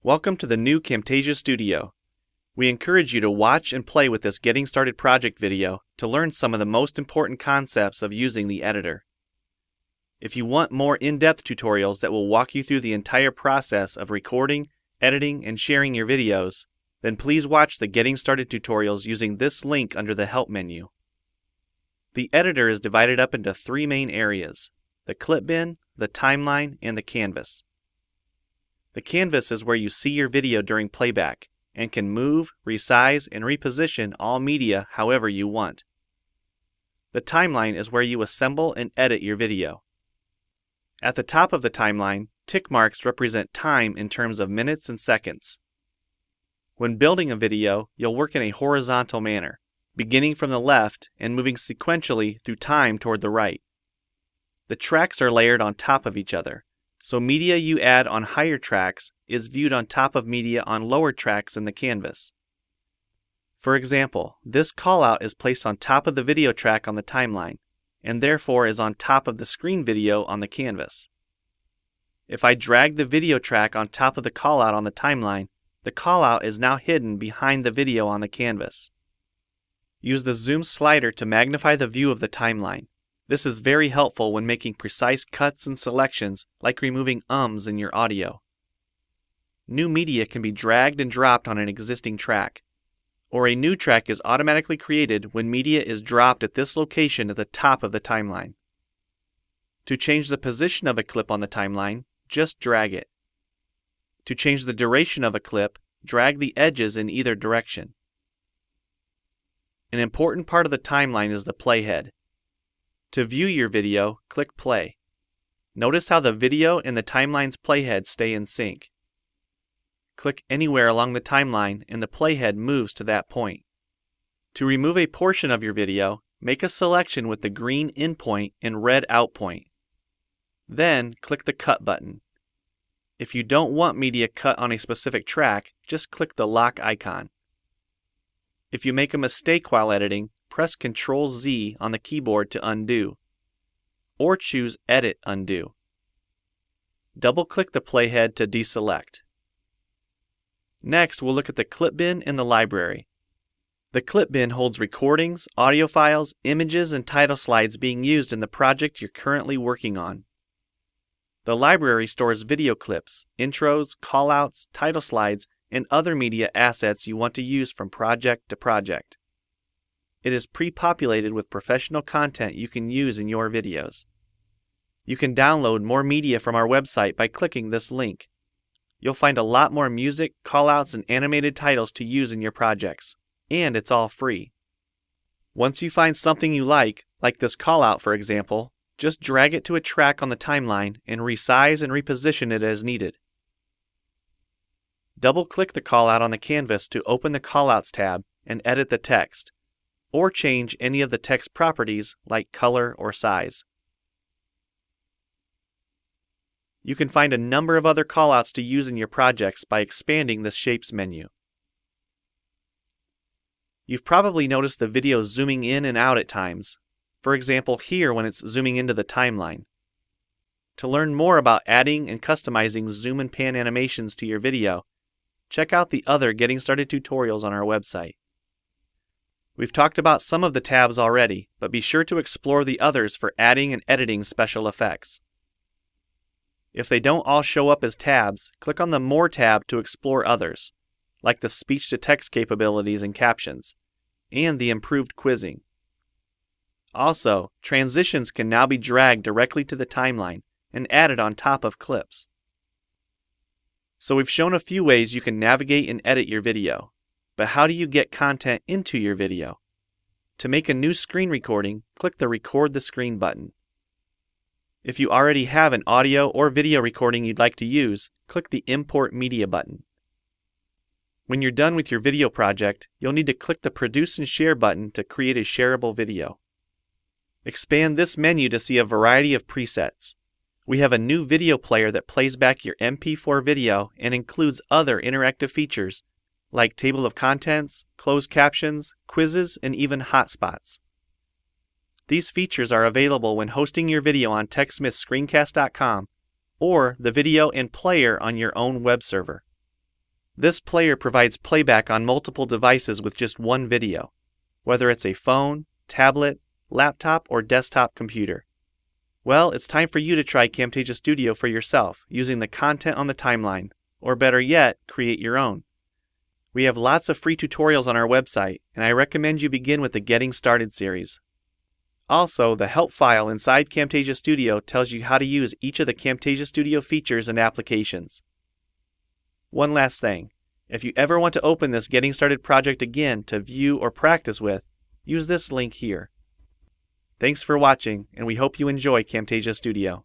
Welcome to the new Camtasia Studio. We encourage you to watch and play with this Getting Started project video to learn some of the most important concepts of using the editor. If you want more in-depth tutorials that will walk you through the entire process of recording, editing, and sharing your videos, then please watch the Getting Started tutorials using this link under the Help menu. The editor is divided up into three main areas: the clip bin, the timeline, and the canvas. The canvas is where you see your video during playback and can move, resize, and reposition all media however you want. The timeline is where you assemble and edit your video. At the top of the timeline, tick marks represent time in terms of minutes and seconds. When building a video, you'll work in a horizontal manner, beginning from the left and moving sequentially through time toward the right. The tracks are layered on top of each other, so media you add on higher tracks is viewed on top of media on lower tracks in the canvas. For example, this callout is placed on top of the video track on the timeline, and therefore is on top of the screen video on the canvas. If I drag the video track on top of the callout on the timeline, the callout is now hidden behind the video on the canvas. Use the zoom slider to magnify the view of the timeline. This is very helpful when making precise cuts and selections, like removing ums in your audio. New media can be dragged and dropped on an existing track, or a new track is automatically created when media is dropped at this location at the top of the timeline. To change the position of a clip on the timeline, just drag it. To change the duration of a clip, drag the edges in either direction. An important part of the timeline is the playhead. To view your video, click play. Notice how the video and the timeline's playhead stay in sync. Click anywhere along the timeline and the playhead moves to that point. To remove a portion of your video, make a selection with the green in point and red out point. Then click the cut button. If you don't want media cut on a specific track, just click the lock icon. If you make a mistake while editing, press Ctrl-Z on the keyboard to undo, or choose Edit Undo. Double-click the playhead to deselect. Next, we'll look at the clip bin and the library. The clip bin holds recordings, audio files, images, and title slides being used in the project you're currently working on. The library stores video clips, intros, callouts, title slides, and other media assets you want to use from project to project. It is pre-populated with professional content you can use in your videos. You can download more media from our website by clicking this link. You'll find a lot more music, callouts, and animated titles to use in your projects, and it's all free. Once you find something you like this callout for example, just drag it to a track on the timeline and resize and reposition it as needed. Double-click the callout on the canvas to open the Callouts tab and edit the text, or change any of the text properties like color or size. You can find a number of other callouts to use in your projects by expanding the Shapes menu. You've probably noticed the video zooming in and out at times, for example here when it's zooming into the timeline. To learn more about adding and customizing zoom and pan animations to your video, check out the other Getting Started tutorials on our website. We've talked about some of the tabs already, but be sure to explore the others for adding and editing special effects. If they don't all show up as tabs, click on the More tab to explore others, like the speech-to-text capabilities and captions, and the improved quizzing. Also, transitions can now be dragged directly to the timeline and added on top of clips. So we've shown a few ways you can navigate and edit your video. But how do you get content into your video? To make a new screen recording, click the Record the Screen button. If you already have an audio or video recording you'd like to use, click the Import Media button. When you're done with your video project, you'll need to click the Produce and Share button to create a shareable video. Expand this menu to see a variety of presets. We have a new video player that plays back your MP4 video and includes other interactive features like table of contents, closed captions, quizzes, and even hotspots. These features are available when hosting your video on TechSmithScreencast.com or the video and player on your own web server. This player provides playback on multiple devices with just one video, whether it's a phone, tablet, laptop, or desktop computer. Well, it's time for you to try Camtasia Studio for yourself using the content on the timeline, or better yet, create your own. We have lots of free tutorials on our website, and I recommend you begin with the Getting Started series. Also, the help file inside Camtasia Studio tells you how to use each of the Camtasia Studio features and applications. One last thing, if you ever want to open this Getting Started project again to view or practice with, use this link here. Thanks for watching, and we hope you enjoy Camtasia Studio.